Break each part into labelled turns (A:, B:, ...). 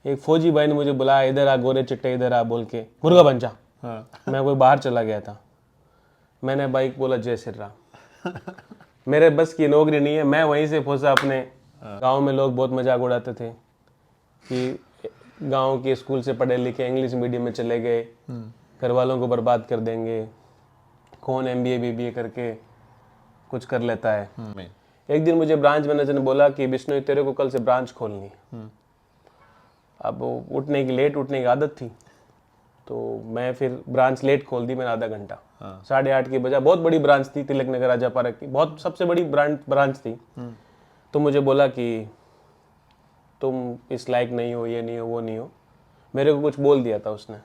A: एक फौजी भाई ने मुझे बुलाया, इधर आ गोरे चिट्टे इधर आ बोल के, मुर्गा बन जा। मैं कोई बाहर चला गया था। मैंने भाई को बोला जय श्री राम, मेरे बस की नौकरी नहीं है। मैं वहीं से फंसा अपने गांव में। लोग बहुत मजाक उड़ाते थे कि गांव के स्कूल से पढ़े लिखे इंग्लिश मीडियम में चले गए, घर वालों को बर्बाद कर देंगे, कौन MBA BBA करके कुछ कर लेता है। एक दिन मुझे ब्रांच मैनेजर ने बोला कि बिश्नोई तेरे को कल से ब्रांच खोलनी है। अब लेट उठने की आदत थी, तो मैं फिर ब्रांच लेट खोल दी मैंने, आधा घंटा। 8:30 की बजा, बहुत बड़ी ब्रांच थी, तिलक नगर राजा पार्क की, बहुत सबसे बड़ी ब्रांच थी। तो मुझे बोला कि तुम इस लायक नहीं हो, ये नहीं हो, वो नहीं हो, मेरे को कुछ बोल दिया था उसने।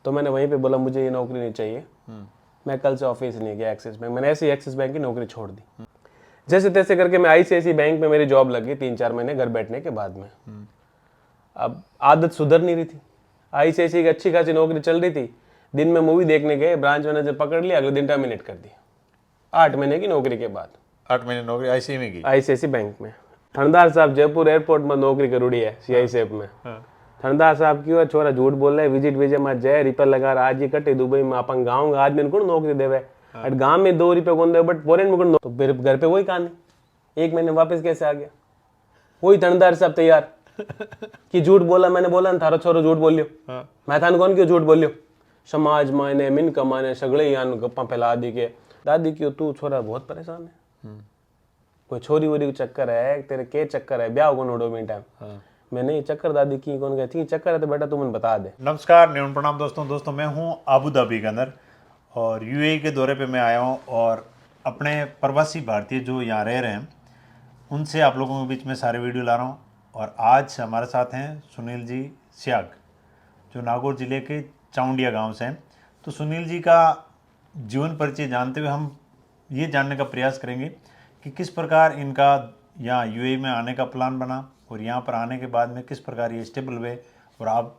A: तो मैंने वहीं पे बोला मुझे ये नौकरी नहीं चाहिए, मैं कल से ऑफिस नहीं गया एक्सिस बैंक। मैंने ऐसे ही एक्सिस बैंक की नौकरी छोड़ दी। जैसे तैसे करके मैं ICICI बैंक में मेरी जॉब लगी 3-4 महीने घर बैठने के बाद में। अब आदत सुधर नहीं रही थी। ICICI की अच्छी खासी नौकरी चल रही थी। दिन में मूवी देखने गए, ब्रांच मैनेजर पकड़ लिया, अगले दिन टर्मिनेट कर दिया 8 महीने की नौकरी के बाद।
B: 8 महीने नौकरी ICICI में की?
A: ICICI बैंक में। थनदार साहब जयपुर एयरपोर्ट में नौकरी करूड़ी है CICF में। थनदार साहब क्यों छोरा झूठ बोल रहे, विजिट वीजे मत जाए, रिपर लगा रहा, आज ही कटे दुबई में अपन गाँव आदमी को नौकरी देवे। गाँव में 2 रुपये कौन दे, बट फॉरेन में तो फिर घर पे वही कहानी। 1 महीने वापस कैसे आ गया? वही थनदार साहब तैयार कि झूठ बोला, मैंने बोला ना थारो छोरो झूठ बोलियो। मैं थान कौन क्यों झूठ बोलियो? समाज मायने मिन कमाने सगले यान गप्पा फैला दी के दादी क्यों तू छोरा बहुत परेशान है, कोई छोरी वोरी चक्कर है तेरे, के चक्कर है, ब्याह कौन उड़ो में टाइम। मैं नहीं चक्कर दादी की कौन कहती चक्कर है तो बेटा तू मुझे बता दे।
B: नमस्कार, न्यून प्रणाम दोस्तों मैं हूं अबू धाबी के अंदर और UAE के दौरे पे मैं आया हूं और अपने प्रवासी भारतीय जो यहाँ रह रहे हैं उनसे आप लोगों के बीच में सारे वीडियो ला रहा हूं। और आज हमारे साथ हैं सुनील जी सियाग, जो नागौर ज़िले के चाउंडिया गांव से हैं। तो सुनील जी का जीवन परिचय जानते हुए हम ये जानने का प्रयास करेंगे कि किस प्रकार इनका यहाँ UAE में आने का प्लान बना और यहाँ पर आने के बाद में किस प्रकार ये स्टेबल हुए और आप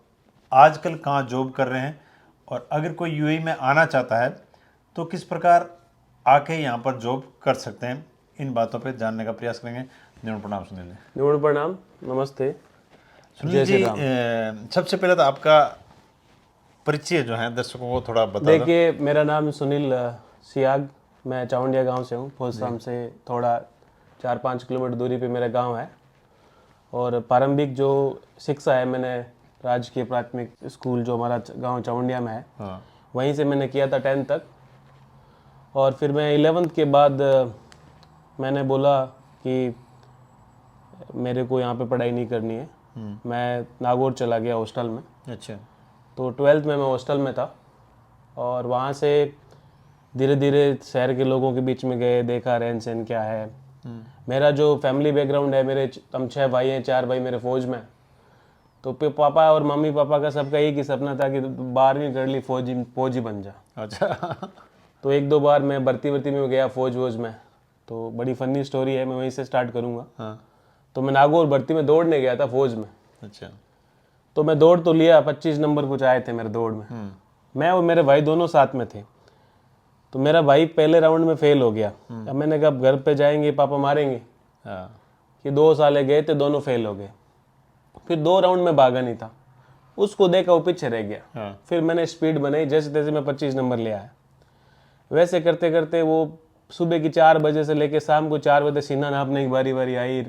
B: आजकल कहाँ जॉब कर रहे हैं, और अगर कोई UAE में आना चाहता है तो किस प्रकार आके यहाँ पर जॉब कर सकते हैं। इन बातों पे जानने का प्रयास करेंगे। न्यून प्रणाम सुनील जी।
A: न्यून प्रणाम, नमस्ते
B: सुनील जी। सबसे पहले तो आपका परिचय जो है दर्शकों को थोड़ा बता दो।
A: देखिए, मेरा नाम सुनील सियाग, मैं चाउंडिया गांव से हूँ। फौजसाम से थोड़ा 4-5 किलोमीटर दूरी पे मेरा गांव है। और प्रारंभिक जो शिक्षा है मैंने राजकीय प्राथमिक स्कूल जो हमारा गांव चाउंडिया में है, वहीं से मैंने किया था 10th तक। और फिर मैं 11th के बाद मैंने बोला कि मेरे को यहाँ पे पढ़ाई नहीं करनी है, मैं नागौर चला गया हॉस्टल में।
B: अच्छा।
A: तो 12th में मैं हॉस्टल में था और वहाँ से धीरे धीरे शहर के लोगों के बीच में गए, देखा रहन सहन क्या है। मेरा जो फैमिली बैकग्राउंड है, मेरे हम 6 भाई हैं, 4 भाई मेरे फौज में। तो पापा और मम्मी पापा का सबका एक ही सपना था कि 12वीं कर ली, फौजी बन जा।
B: अच्छा।
A: तो 1-2 बार मैं भर्ती में गया फौज में। तो बड़ी फनी स्टोरी है, मैं वहीं से स्टार्ट करूँगा। तो मैं नागौर भर्ती में दौड़ने गया था फौज में।
B: अच्छा।
A: तो मैं दौड़ तो लिया, 25 नंबर कुछ आए थे मेरे दौड़ में। मैं और मेरे भाई दोनों साथ में थे। तो मेरा भाई पहले राउंड में फेल हो गया। अब मैंने कहा घर पे जाएंगे पापा मारेंगे कि 2 साल गए थे, दोनों फेल हो गए। फिर 2 राउंड में भागा नहीं था, उसको देखा वो पीछे रह गया। फिर मैंने स्पीड बनाई, जैसे तैसे मैं 25 नंबर ले आया। वैसे करते करते वो सुबह की 4 बजे से लेके शाम को 4 बजे सीना नापने की बारी आई।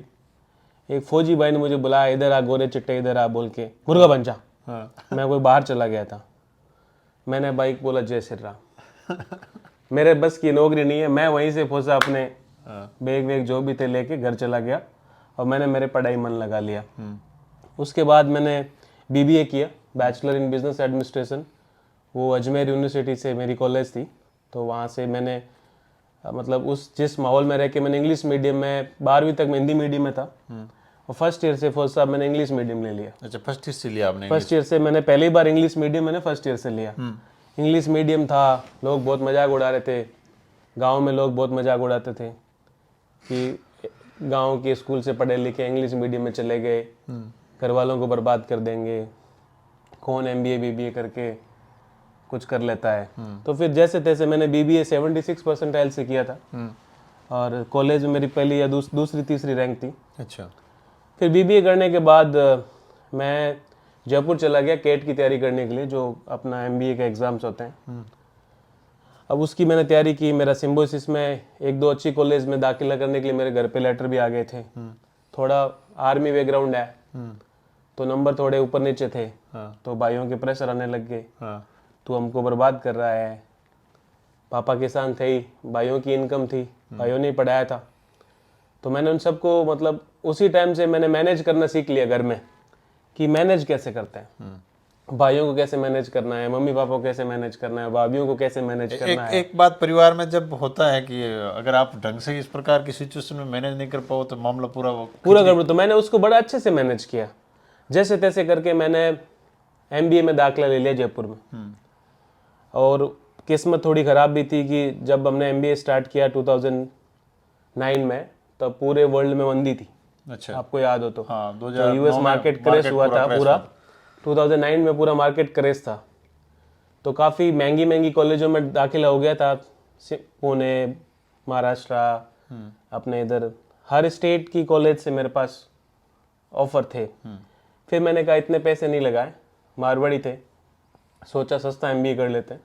A: एक फौजी भाई ने मुझे बुलाया, इधर आ गोरे चिट्टे इधर आ बोल के, मुर्गा बन जा। मैं कोई बाहर चला गया था। मैंने भाई को बोला जय श्री राम, मेरे बस की नौकरी नहीं है। मैं वहीं से फंसा अपने बैग वैग जो भी थे लेके घर चला गया और मैंने मेरे पढ़ाई मन लगा लिया। उसके बाद मैंने BBA किया, बैचलर इन बिजनेस एडमिनिस्ट्रेशन। वो अजमेर यूनिवर्सिटी से मेरी कॉलेज थी। तो वहाँ से मैंने मतलब जिस माहौल में रह के मैंने इंग्लिश मीडियम में 12वीं तक मैं हिंदी मीडियम में था और फर्स्ट ईयर से फौज साहब मैंने इंग्लिश मीडियम ले लिया।
B: अच्छा, फर्स्ट ईयर से लिया आपने?
A: फर्स्ट ईयर से मैंने पहली बार इंग्लिश मीडियम मैंने फर्स्ट ईयर से लिया। इंग्लिश मीडियम था, लोग बहुत मजाक उड़ा रहे थे, गांव में लोग बहुत मजाक उड़ाते थे कि गांव के स्कूल से पढ़े लिखे इंग्लिश मीडियम में चले गए, घर वालों को बर्बाद कर देंगे, कौन MBA BBA करके कुछ कर लेता है। तो फिर जैसे तैसे मैंने BBA 76 परसेंटाइल से किया था और कॉलेज में मेरी पहली या दूसरी तीसरी रैंक थी।
B: अच्छा।
A: फिर BBA करने के बाद मैं जयपुर चला गया केट की तैयारी करने के लिए, जो अपना MBA के एग्ज़ाम्स होते हैं। अब उसकी मैंने तैयारी की। मेरा सिम्बोसिस में 1-2 अच्छी कॉलेज में दाखिला करने के लिए मेरे घर पे लेटर भी आ गए थे। थोड़ा आर्मी बैकग्राउंड है, तो नंबर थोड़े ऊपर नीचे थे। तो भाइयों के प्रेशर आने लग गए, तू हमको बर्बाद कर रहा है। पापा किसान थे ही, भाइयों की इनकम थी, भाइयों ने ही पढ़ाया था। तो मैंने उन सबको मतलब उसी टाइम से मैंने मैनेज करना सीख लिया घर में, कि मैनेज कैसे करते हैं, भाइयों को कैसे मैनेज करना है, मम्मी पापा को कैसे मैनेज करना है, भाभियों को कैसे मैनेज करना है।
B: एक बात परिवार में जब होता है कि अगर आप ढंग से इस प्रकार की सिचुएशन में मैनेज नहीं कर पाओ तो मामला पूरा
A: गड़बड़। तो मैंने उसको बड़ा अच्छे से मैनेज किया, जैसे तैसे करके मैंने MBA में दाखिला ले लिया जयपुर में। और किस्मत थोड़ी ख़राब भी थी कि जब हमने MBA स्टार्ट किया 2009 में, तब पूरे वर्ल्ड में मंदी थी।
B: अच्छा,
A: आपको याद हो तो।
B: हाँ,
A: तो
B: 2009
A: US
B: में
A: मार्केट क्रेश हुआ था पूरा। 2009 में पूरा मार्केट क्रेश था। तो काफ़ी महंगी महंगी कॉलेजों में दाखिला हो गया था, पुणे, महाराष्ट्र, अपने इधर हर स्टेट की कॉलेज से मेरे पास ऑफर थे। फिर मैंने कहा इतने पैसे नहीं लगाए, मारवाड़ी थे, सोचा सस्ता MBA कर लेते हैं।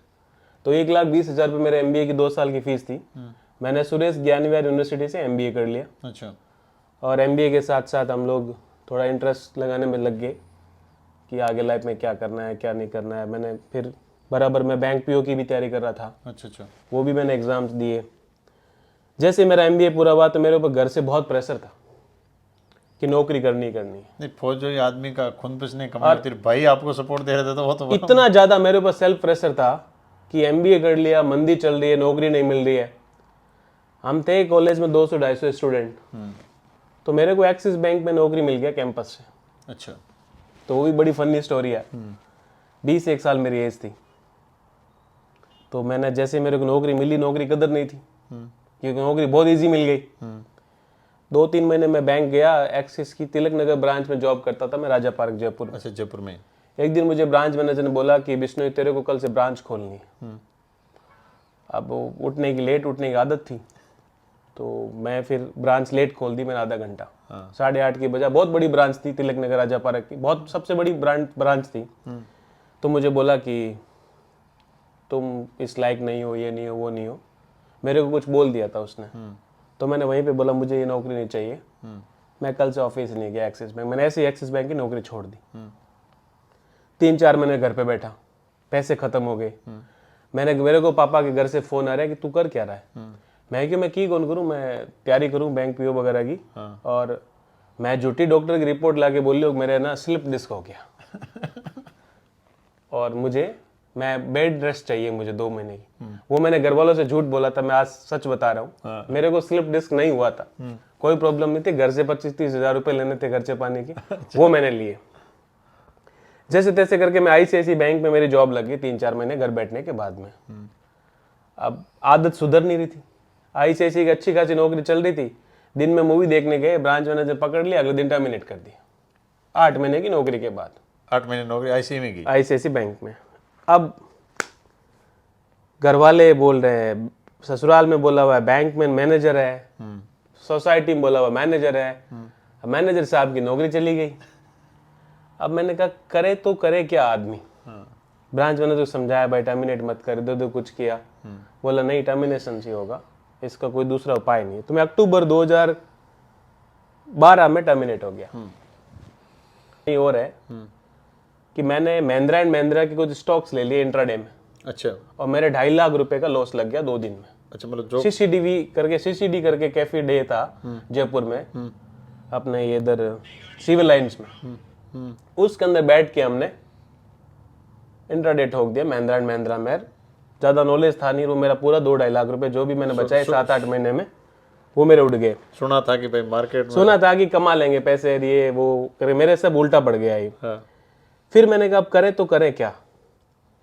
A: तो 1,20,000 रुपये मेरे MBA की 2 साल की फीस थी। मैंने सुरेश ज्ञानविहार यूनिवर्सिटी से MBA कर लिया।
B: अच्छा,
A: और MBA के साथ साथ हम लोग थोड़ा इंटरेस्ट लगाने में लग गए कि आगे लाइफ में क्या करना है क्या नहीं करना है। मैंने फिर बराबर में बैंक PO की भी तैयारी कर रहा था।
B: अच्छा,
A: वो भी मैंने एग्ज़ाम्स दिए। जैसे मेरा MBA पूरा हुआ तो मेरे ऊपर घर से बहुत प्रेशर था कि नौकरी करनी है।
B: नहीं, फौज जो आदमी का खून पसीने कमाई होती है, भाई आपको सपोर्ट दे रहे थे तो वो तो
A: इतना ज़्यादा मेरे ऊपर सेल्फ प्रेशर था कि MBA कर लिया, मंदी चल रही है, नौकरी नहीं मिल रही है। हम थे कॉलेज में 200-250 स्टूडेंट, तो मेरे को एक्सिस बैंक में नौकरी मिल गया कैंपस से।
B: अच्छा,
A: तो वो भी बड़ी फनी स्टोरी है। 21 साल मेरी एज थी। तो मैंने जैसे मेरे को नौकरी मिली, नौकरी कदर नहीं थी क्योंकि नौकरी बहुत इजी मिल गई। 2-3 महीने में बैंक गया, एक्सिस की तिलक नगर ब्रांच में जॉब करता था मैं, राजा पार्क जयपुर में।
B: अच्छा, जयपुर में।
A: एक दिन मुझे ब्रांच मैनेजर ने बोला कि बिश्नोई तेरे को कल से ब्रांच खोलनी है। अब उठने की लेट उठने की आदत थी, तो मैं फिर ब्रांच लेट खोल दी मैंने, आधा घंटा। 8:30 की बजा, बहुत बड़ी ब्रांच थी तिलक नगर राजा पार्क की, बहुत सबसे बड़ी ब्रांच थी। तो मुझे बोला कि तुम इस लायक नहीं हो, ये नहीं हो, वो नहीं हो, मेरे को कुछ बोल दिया था उसने। तो मैंने वहीं पे बोला मुझे ये नौकरी नहीं चाहिए, मैं कल से ऑफिस नहीं गया एक्सिस बैंक। मैंने ऐसे ही एक्सिस बैंक की नौकरी छोड़ दी। 3-4 महीने घर पे बैठा, पैसे खत्म हो गए। मेरे को पापा के घर से फोन आ रहा है कि तू कर क्या रहा है। मैं की कौन करूँ, मैं तैयारी करूँ बैंक PO वगैरह की। और मैं झूठी डॉक्टर की रिपोर्ट ला के बोल ली मेरे ना स्लिप डिस्क हो गया और मैं बेड रेस्ट चाहिए मुझे 2 महीने की। वो मैंने घर वालों से झूठ बोला था, मैं आज सच बता रहा हूँ। मेरे को स्लिप डिस्क नहीं हुआ था, कोई प्रॉब्लम नहीं थी। घर से 25-30 हज़ार रुपये लेने थे खर्चे पानी के, वो मैंने लिए। जैसे तैसे करके मैं ICICI बैंक में मेरी जॉब लगी 3-4 महीने घर बैठने के बाद में। अब आदत सुधर नहीं रही थी। ICICI की अच्छी खासी नौकरी चल रही थी। दिन में मूवी देखने गए, ब्रांच मैनेजर पकड़ लिया, अगले दिन टर्मिनेट कर दिया 8 महीने की नौकरी के बाद।
B: 8 महीने नौकरी ICICI में की?
A: ICICI बैंक में। अब घर वाले बोल रहे हैं, ससुराल में बोला हुआ है बैंक में मैनेजर है, सोसाइटी में बोला हुआ मैनेजर है, मैनेजर साहब की नौकरी चली गई। अब मैंने कहा करे तो करे क्या आदमी। ब्रांच मैनेजर को समझाया भाई टर्मिनेट मत कर, दो कुछ किया। बोला नहीं टर्मिनेशन से होगा, इसका कोई दूसरा उपाय नहीं है। तो मैं अक्टूबर 2012 में टर्मिनेट हो गया। नहीं और है कि मैंने महिंद्रा एंड महिंद्रा के कुछ स्टॉक्स ले लिए इंट्राडे में।
B: अच्छा,
A: और मेरे 2.5 लाख रुपए का लॉस लग गया 2 दिन में।
B: अच्छा, मतलब जो
A: CCD करके कैफे डे था जयपुर में, अपने ये इधर सिविल लाइंस में, उसके अंदर बैठ के हमने इंट्राडे ठोक दिया महिंद्रा एंड महिंद्रा में। ज़्यादा नॉलेज था नहीं, वो मेरा पूरा 2-2.5 लाख रुपए जो भी मैंने बचाए 7-8 महीने में वो मेरे उड़ गए।
B: सुना था कि भाई मार्केट में,
A: सुना था कि कमा लेंगे पैसे, ये वो करे, मेरे सब उल्टा पड़ गया ये। फिर मैंने कहा अब करे तो करे क्या।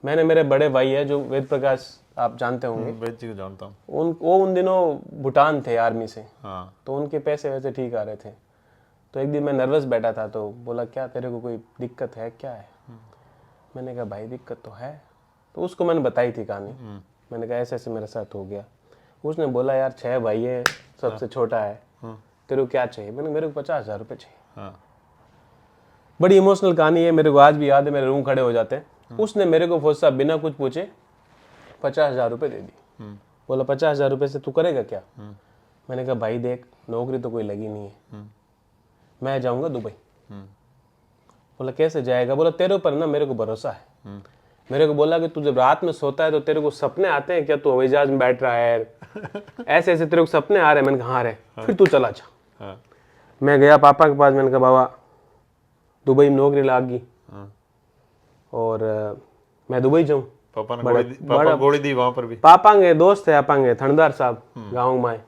A: मैंने मेरे बड़े भाई है जो वेद प्रकाश, आप जानते होंगे,
B: वेद जी को जानता हूँ।
A: वो उन दिनों भूटान थे आर्मी से।
B: हाँ,
A: तो उनके पैसे वैसे ठीक आ रहे थे। तो एक दिन मैं नर्वस बैठा था, तो बोला क्या तेरे को कोई दिक्कत है क्या है। मैंने कहा भाई दिक्कत तो है। तो उसको मैंने बताई थी कहानी। मैंने कहा ऐसे ऐसे मेरे साथ हो गया। उसने बोला यार 6 भाई है, सबसे छोटा है, तेरे को क्या चाहिए। मैंने मेरे को 50,000 रुपये चाहिए। बड़ी इमोशनल कहानी है, मेरे को आज भी याद है, मेरे रूम खड़े हो जाते हैं। उसने मेरे को फौज साहब बिना कुछ पूछे 50,000 रुपये दे दी। बोला 50,000 रुपये से तू करेगा क्या? मैंने कहा भाई देख, नौकरी तो कोई लगी नहीं है, मैं जाऊंगा दुबई। बोला कैसे जाएगा? बोला तेरे ऊपर ना मेरे को भरोसा है। मेरे को बोला कि तू जब रात में सोता है तो तेरे को सपने आते हैं क्या? तू हवाई जहाज में बैठ रहा है, ऐसे ऐसे तेरे को सपने आ रहे हैं? मैंने कहा हाँ रहे। फिर तू चला जा। मैं गया पापा के पास, मैंने कहा बाबा दुबई में नौकरी लाग गई और मैं दुबई जाऊँ।
B: पापा ने गोली दी वहां पर भी?
A: पापा के दोस्त है पापा थणदार साहब गाँव में,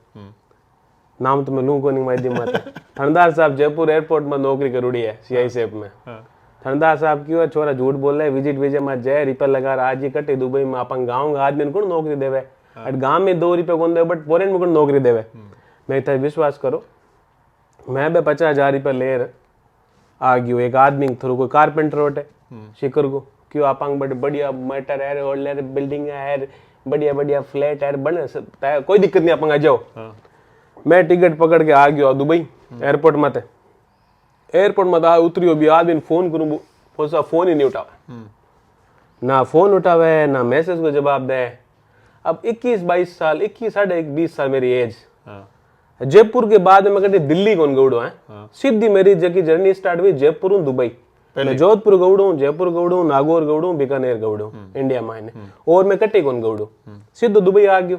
A: नाम तो मैं लूँ को नहीं मायदी मत। थणदार साहब जयपुर एयरपोर्ट में नौकरी करूड़ी है CISF में। थणदार साहब क्यों छोरा झूठ बोल रहे, विजिट वीजा में जय रिपर लगा आज ही कटे दुबई में अपन गाँव आदमी को नौकरी देवे, गाँव में 2 रुपये कौन देवे बट फॉरेन में कौन नौकरी देवे। मैं था विश्वास करो, मैं भी 50,000 रुपये ले आ गयो एक आदमी थ्रू, कोई कारपेंटर होटे शिकर को क्यों आप बड़े बढ़िया मैटर है और बिल्डिंग है, बढ़िया बढ़िया फ्लैट है, बने कोई दिक्कत नहीं, अपन आ जाओ। मैं टिकट पकड़ के आ गया दुबई एयरपोर्ट में। एयरपोर्ट में उतरी भी आदमी फोन करूँ, फोन ही नहीं उठावे, ना फोन उठावे ना मैसेज को जवाब दे। अब 21-22 साल, 21 साढ़े 20 साल मेरी एज। जयपुर के बाद में कभी दिल्ली कौन गौड़ो है, सीधी मेरी जगह जर्नी स्टार्ट हुई जयपुर दुबई। मैं जोधपुर गौड़ू, जयपुर गौड़ू, नागौर गौड़ू, बीकानेर गौड़ू, इंडिया मायने, और मैं कट्टी कौन गौड़ू, सीधो दुबई आ गयो।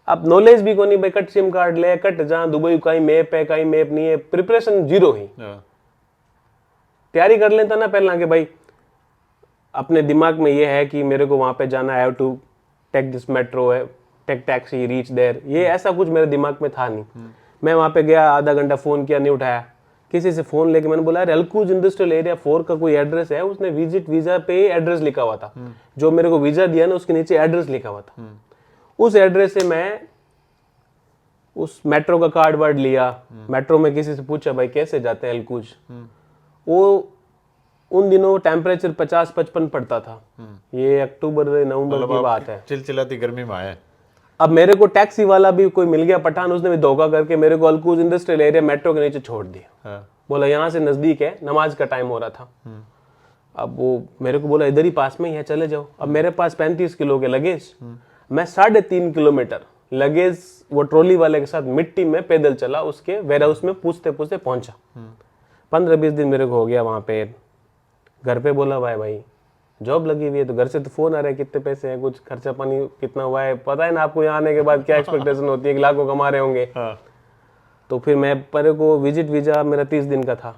A: अब नॉलेज भी कोनी भाई, कट सिम कार्ड ले कट जा दुबई, कहीं मैप है कहीं मैप नहीं है, प्रिपरेशन जीरो ही। तैयारी कर लेता ना पहला कि भाई अपने दिमाग में ये है कि मेरे को वहां पे जाना है, टू टेक दिस मेट्रो है, टेक टैक्सी रीच देयर, ये ऐसा कुछ मेरे दिमाग में था नहीं। मैं वहां पे गया, आधा घंटा फोन किया, नहीं उठाया। किसी से फोन लेके मैंने बोला अलकूज इंडस्ट्रियल एरिया 4 का कोई एड्रेस है? उसने विजिट वीजा पे एड्रेस लिखा हुआ था, जो मेरे को वीजा दिया ना उसके नीचे एड्रेस लिखा हुआ था। उस एड्रेस से मैं उस मेट्रो का कार्ड वार्ड लिया, मेट्रो में किसी से पूछा भाई कैसे जाते हैं अलकूज। वो उन दिनों टेम्परेचर 50-55 पड़ता था, ये अक्टूबर नवंबर की बात है,
B: चिलचिलाती गर्मी में आया।
A: अब मेरे को टैक्सी वाला भी कोई मिल गया पठान, उसने भी धोखा करके मेरे को अलकूज इंडस्ट्रियल एरिया मेट्रो के नीचे छोड़ दिया। बोला यहाँ से नजदीक है, नमाज का टाइम हो रहा था। अब वो मेरे को बोला इधर ही पास में ही है, चले जाओ। अब मेरे पास 35 किलो के लगेज, मैं 3.5 किलोमीटर लगेज वो ट्रॉली वाले के साथ मिट्टी में पैदल चला, उसके वेयर हाउस में पूछते पूछते पहुंचा। 15-20 दिन मेरे को हो गया वहां पे। घर पे बोला भाई जॉब लगी हुई है, तो घर से तो फोन आ रहा है कितने पैसे हैं, कुछ खर्चा पानी कितना हुआ है, पता है ना आपको यहाँ आने के बाद क्या एक्सपेक्टेशन होती है कि लाखों कमा रहे होंगे। तो फिर मैं पर को विजिट वीजा मेरा 30 दिन का था,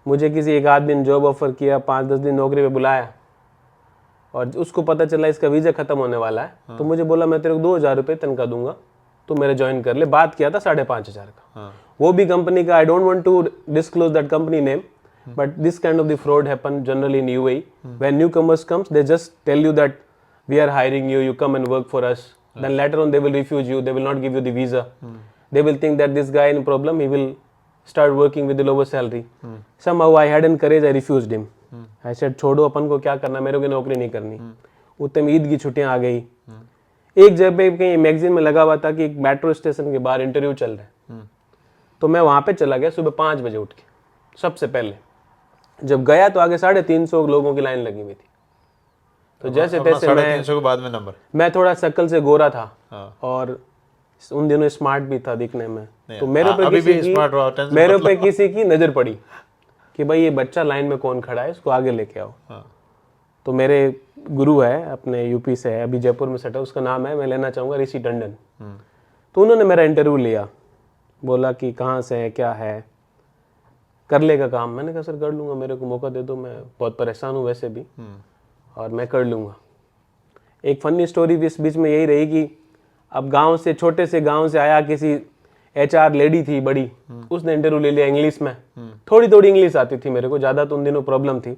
A: मुझे किसी एक आदमी ने जॉब ऑफर किया, 5-10 दिन नौकरी पे बुलाया और उसको पता चला इसका वीजा खत्म होने वाला है। तो मुझे बोला मैं तेरे को 2,000 रुपये तनख्वाह दूंगा, तो मेरे ज्वाइन कर ले। बात किया था 5,500 का, वो भी कंपनी का, I don't want to disclose that company name, but this kind of the fraud happen generally in UAE. When newcomers comes, they just tell you that we are hiring you, you come and work for us. Then later on they will refuse you, they will not give you the visa. They will think that this guy in problem, he will start working with the lower salary. Somehow I had encouraged, I refused him. I said छोड़ो, अपन को क्या करना, मेरे को नौकरी नहीं करनी। उतने में ईद की छुट्टियां आ गई। एक जगह पे कहीं मैगजीन में लगा हुआ था कि एक मेट्रो स्टेशन के बाहर इंटरव्यू चल रहा है, तो मैं वहां पे चला गया सुबह 5 बजे उठ के। सबसे पहले जब गया तो आगे 350 लोगों की लाइन लगी हुई थी। तो जैसे तैसे
B: 350 के बाद में नंबर,
A: मैं थोड़ा शक्ल से गोरा था और उन दिनों स्मार्ट भी था दिखने में, तो मेरे पे किसी की नजर पड़ी कि भाई ये बच्चा लाइन में कौन खड़ा है, इसको आगे लेके आओ। तो मेरे गुरु है अपने यूपी से है, अभी जयपुर में सेट है, उसका नाम है, मैं लेना चाहूंगा, ऋषि टंडन। तो उन्होंने मेरा इंटरव्यू लिया, बोला कि कहाँ से है, क्या है, कर लेगा काम। मैंने कहा सर कर लूंगा, मेरे को मौका दे दो, मैं बहुत परेशान हूँ वैसे भी और मैं कर लूंगा। एक फनी स्टोरी भी इस बीच में यही रही कि अब गांव से, छोटे से गांव से आया, किसी HR लेडी थी बड़ी, उसने इंटरव्यू ले लिया इंग्लिश में। थोड़ी थोड़ी इंग्लिश आती थी मेरे को, ज़्यादा तो उन दिनों प्रॉब्लम थी।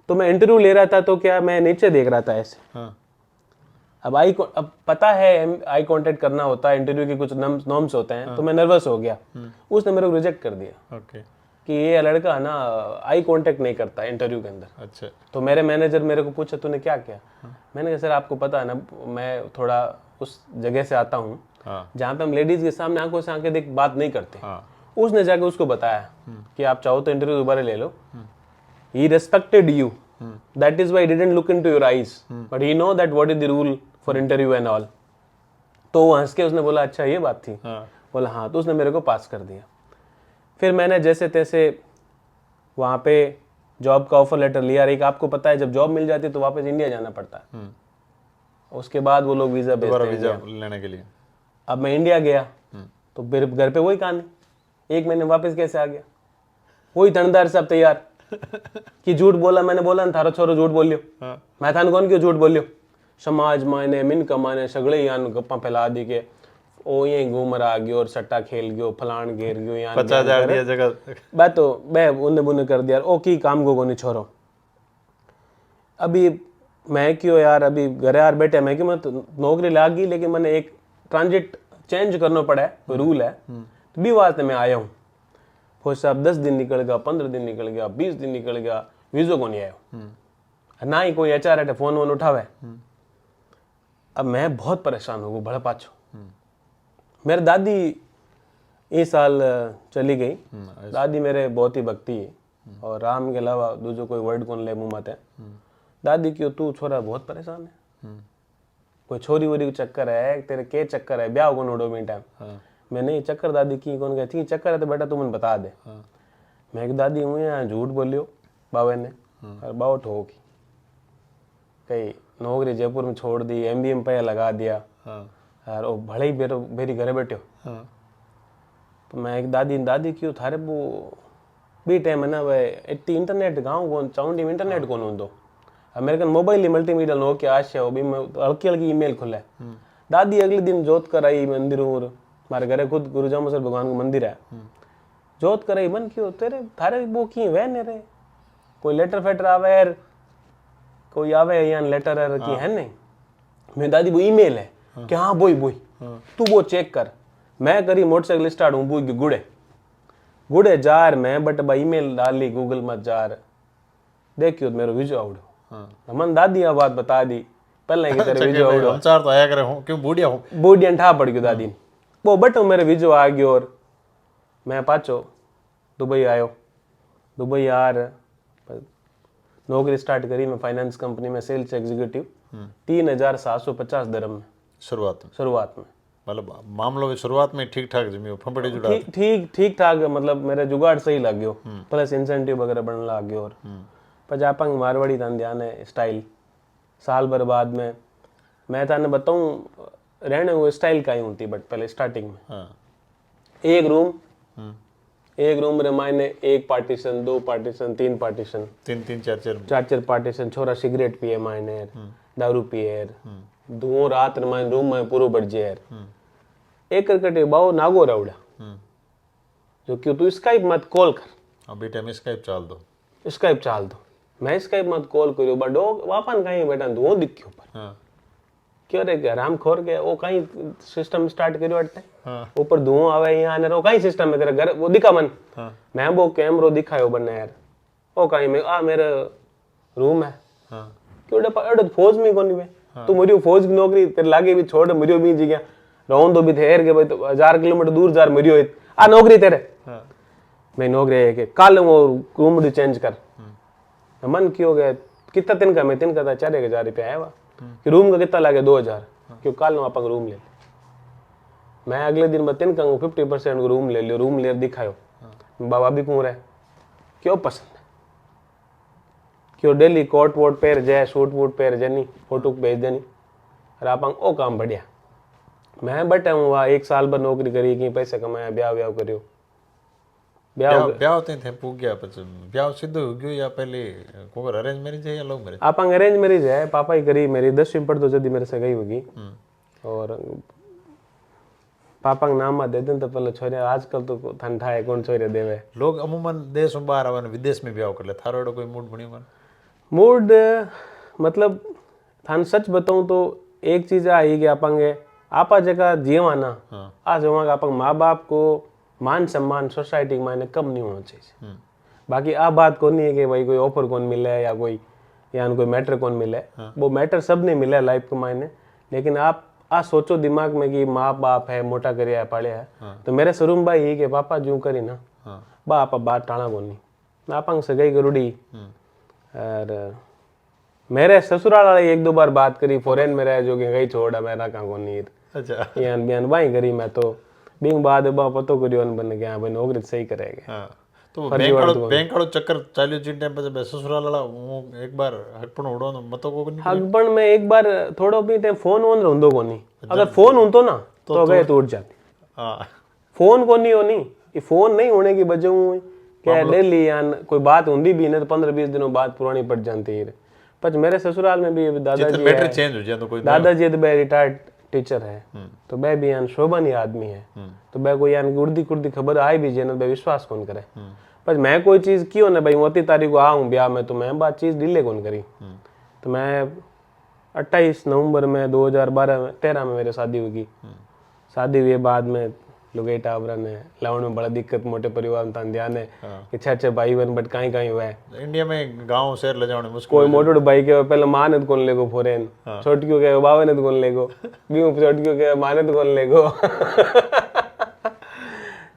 A: तो मैं इंटरव्यू ले रहा था, तो क्या मैं नीचे देख रहा था ऐसे। अब पता है आई कांटेक्ट करना होता है, इंटरव्यू के कुछ नॉर्म्स होते हैं, तो मैं नर्वस हो गया। उसने मेरे को रिजेक्ट कर दिया कि ये लड़का ना आई कांटेक्ट नहीं करता इंटरव्यू के अंदर।
B: अच्छा।
A: तो मेरे मैनेजर मेरे को पूछा तूने क्या किया? मैंने कहा सर आपको पता है ना, मैं थोड़ा उस जगह से आता हूँ जहाँ पे हम लेडीज के सामने आंखों से आंखें देख बात नहीं करते। उसने जाके उसको बताया कि आप चाहो तो इंटरव्यू दोबारा ले लो. He respected you. That is why he didn't look into your eyes. But he know that what is the rule for interview and all. तो वो हंस के उसने बोला अच्छा ये बात थी. बोला हाँ. तो उसने मेरे को पास कर दिया. फिर मैंने जैसे तैसे वहाँ पे जॉब का ऑफर लेटर लिया. एक आपको पता है जब जॉब मिल जाती है तो वापस इंडिया जाना पड़ता है. उसके बाद वो लोग वीज़ा भेजते हैं
B: वीजा लेने के लिए.
A: अब मैं इंडिया गया तो फिर घर पे वही कहानी. 1 महीने वापस कैसे आ गया. वही तणदार सब तैयार कि झूठ बोला. मैंने बोला ना थारो छोरो झूठ बोलियो. मैं थाने कौन क्यों झूठ बोलियो. समाज मायने मिन कमाने सगळे यान गप्पा फैला दी के ओ यही घूम रहा गयो और सट्टा खेल गयो फलान घेर गयो यान
B: 50,000 दिया जगह.
A: बात तो बे उन्ने बुने कर दिया. ओ की काम को नहीं छोरो. अभी मैं क्यों यार अभी घर यार बैठे मैं क्यों मैं तो नौकरी लाग गई लेकिन मैंने एक ट्रांजिट चेंज करना पड़ा है. कोई रूल है तो भी वास्ते मैं आया हूँ. फौज साहब 10 दिन निकल गया 15 दिन निकल गया 20 दिन निकल गया वीज़ो को नहीं आया. ना ही कोई एचआर है फोन वोन उठावे. अब मैं बहुत परेशान हूँ. बड़ा पाछो मेरी दादी इस साल चली गई. दादी मेरे बहुत ही भक्ति है और राम के अलावा दूसरा कोई वर्ड कौन ले मुँह मत है. दादी क्यों तू छोरा बहुत परेशान है. कोई छोरी वोरी का चक्कर है तेरे के चक्कर है ब्याह को नोडो में टाइम. मैं नहीं चक्कर दादी की कौन कहती चक्कर है तो बेटा तू मुझे बता दे. मैं एक दादी हूँ यहाँ झूठ बोलियो बाबे ने और बाबा ठोकी कहीं नौकरी जयपुर में छोड़ दी. MBA में पैसा लगा दिया और वो भले ही मेरी घरे बैठे हो. तो मैं एक दादी क्यों थारे वो बी टाइम है ना भाई इतनी इंटरनेट गाँव कौन चाउंडी में इंटरनेट कौन हूँ. अमेरिकन मोबाइल मल्टीमीडिया नो के आश है भी हल्की हल्की ईमेल खुला है. दादी अगले दिन जोत कर आई मंदिर और हमारे घरे खुद गुरु जामुसर भगवान का मंदिर है. जोत कर आई मन क्यों तेरे थारे वो की वह ने रे कोई लेटर फेटर आवे यार कोई आवे यहाँ लेटर है की है नहीं. मेरी दादी वो ईमेल है कि हाँ बोई तू वो चेक कर. मैं करी मोटरसाइकिल स्टार्ट हूँ बोई गुड़े जार मैं बट भाई ईमेल डाली गूगल मत जार देखियो मेरे वीजो आवड़ो. मन दादी आ बात बता दी पहले की तेरे वीजो आवड़ो.
B: हम चार तो आया करे हूँ क्यों बूढ़िया हूँ.
A: बूढ़िया ठा पड़ गयो दादी वो बटो मेरे वीजो आ गयो और मैं पाछो दुबई आयो. दुबई यार नौकरी स्टार्ट करी मैं फाइनेंस कंपनी में सेल्स एग्जीक्यूटिव 3,750 दिरहम में शुरुआत में.
B: मतलब मामलों में शुरुआत में ठीक ठाक जमी फंपड़ी जुड़ा
A: ठीक ठाक मतलब मेरा जुगाड़ सही लग गयो. प्लस इंसेंटिव वगैरह बनने लग गयो और पंजाबंग मारवाड़ी तान ध्यान है स्टाइल साल भर बाद में मैं ताने बताऊं रहने वो स्टाइल का ही होती बट पहले स्टार्टिंग में एक रूम रे मायने 1 पार्टीशन 2 पार्टीशन 3 पार्टीशन 4 पार्टीशन. छोरा सिगरेट पिए मायने दारू पिए धुओं रात रे मायने रूम में पूरो बढ़ जाए. एक करकटे बाओ नागो रावड़ा जो क्यों तू स्काइप मत कॉल कर.
B: अभी टाइम स्काइप
A: चाल दो. मैं स्काइप मत कॉल करियो बडो वापन कहीं बेटा धुओं दिख्यो पर क्यों रे आराम खोर के वो कहीं सिस्टम स्टार्ट करियो अटते ऊपर धुआं आवे यहाँ ने रो कहीं सिस्टम में तेरे घर वो दिखा मन मैं वो कैमरो दिखायो बनने यार ओ कहीं में मेरा रूम है क्यों डे फौज में कोनी वे तू मरियो फौज की नौकरी तेरे लागे भी छोड़ मरियो भी जी गया रोन तो भी ठहर के भाई तो 1000 किलोमीटर दूर जार मरियो आ नौकरी तेरे मैं नौकरी है के कल वो रूम चेंज कर मन क्यों गया कितना दिन का मैं 4,000 रुपया आया कि रूम का कितना लगे 2,000 क्यों कल आप रूम ले मैं अगले दिन मैं 50% को रूम ले लियो रूम ले दिखायो बाबा भी कौन रहे क्यों पसंद है क्यों डेली कोट वोट पैर जाए सूट वूट पैर जानी फोटो भेज देनी और आप ओ काम बढ़िया मैं बैठा हूँ वहाँ 1 साल भर नौकरी करी कि पैसे कमाया ब्याह करियो
B: ब्याह होते थे पूग गया ब्याह सिद्ध हो गयो या पहले कोई अरेंज मैरिज है या लव मैरिज.
A: आप अरेंज मैरिज है पापा ही करी मेरी 10वीं पढ़ तो जल्दी मेरे से गई होगी और पापा का नाम दे दें तो पहले छोरे आजकल तो ठंडा है कौन छोरे देवे
B: लोग अमूमन देश में बाहर आवन विदेश में ब्याह कर ले थारो कोई मूड बनी मन
A: मूड मतलब थान सच बताऊं तो एक चीज आई कि आपंगे आपा जगह जीवाना आज वहाँ का आपंग माँ बाप को मान सम्मान सोसाइटी में मायने कम नहीं होना चाहिए. बाकी आप बात को नहीं है कि भाई कोई ऑफर कौन मिले या कोई मैटर कौन मिले वो मैटर सब नहीं मिले लाइफ के मायने लेकिन आप आ सोचो दिमाग में कि माँ बाप है, मोटा करिया है, पालिया है, तो मेरे शुरू में भाई के पापा जू करी ना बा आप बात टाणा कोनी आपंग सगाई करुड़ी। और मेरे ससुराल वाले एक दो बार बात करी, फॉरेन में रहे जो कि गई छोड़ा मेरा कहाँ कोनी।
B: अच्छा
A: यान बयान वाही करी मैं तो बिंग बाद बा पतो करियो बन गया भाई नौकरी सही करेगे।
B: हाँ तो बैंक वालों चक्कर चालियो जी टाइम पे ससुराल वाला वो एक बार हटपण उड़ो न मतो को नहीं
A: हकबण में एक बार थोड़ो भी टाइम फोन वोन रोंदो कोनी, अगर फोन होतो ना तो गए टूट जाती।
B: हाँ
A: फोन को नहीं होनी, ये फोन नहीं होने की वजह हुई क्या डेली यान कोई बात होंदी भी नहीं तो 15-20 दिनों बाद पुरानी पड़ जाती है। पर मेरे ससुराल में भी दादाजी
B: बैटरी चेंज हो जाए तो कोई
A: दादाजी तो बे रिटायर्ड टीचर है, तो बे भी यान शोभन ही आदमी है, तो बे कोई यान गुर्दी कुर्दी खबर आई भी जे बे विश्वास कौन करे। पर मैं कोई चीज क्यों ना भाई 29 तारीख को आऊँ ब्याह में तो मैं बात चीज डिले कौन करी। तो मैं 28 नवंबर में 2013 में मेरी शादी हुई। शादी हुई बाद में लुगाई टावरा ने लावण में बड़ा दिक्कत, मोटे परिवार में ध्यान है कि छह भाई बहन बट कहीं कहीं हुआ है
B: इंडिया में गांव शहर ले जाने मुश्किल।
A: कोई मोटो भाई के पहले माँ ने कौन लेगो फॉरेन, छोटकियों के बाबा ने कौन लेगो, बीहू छोटकियों के माँ ने कौन लेगो।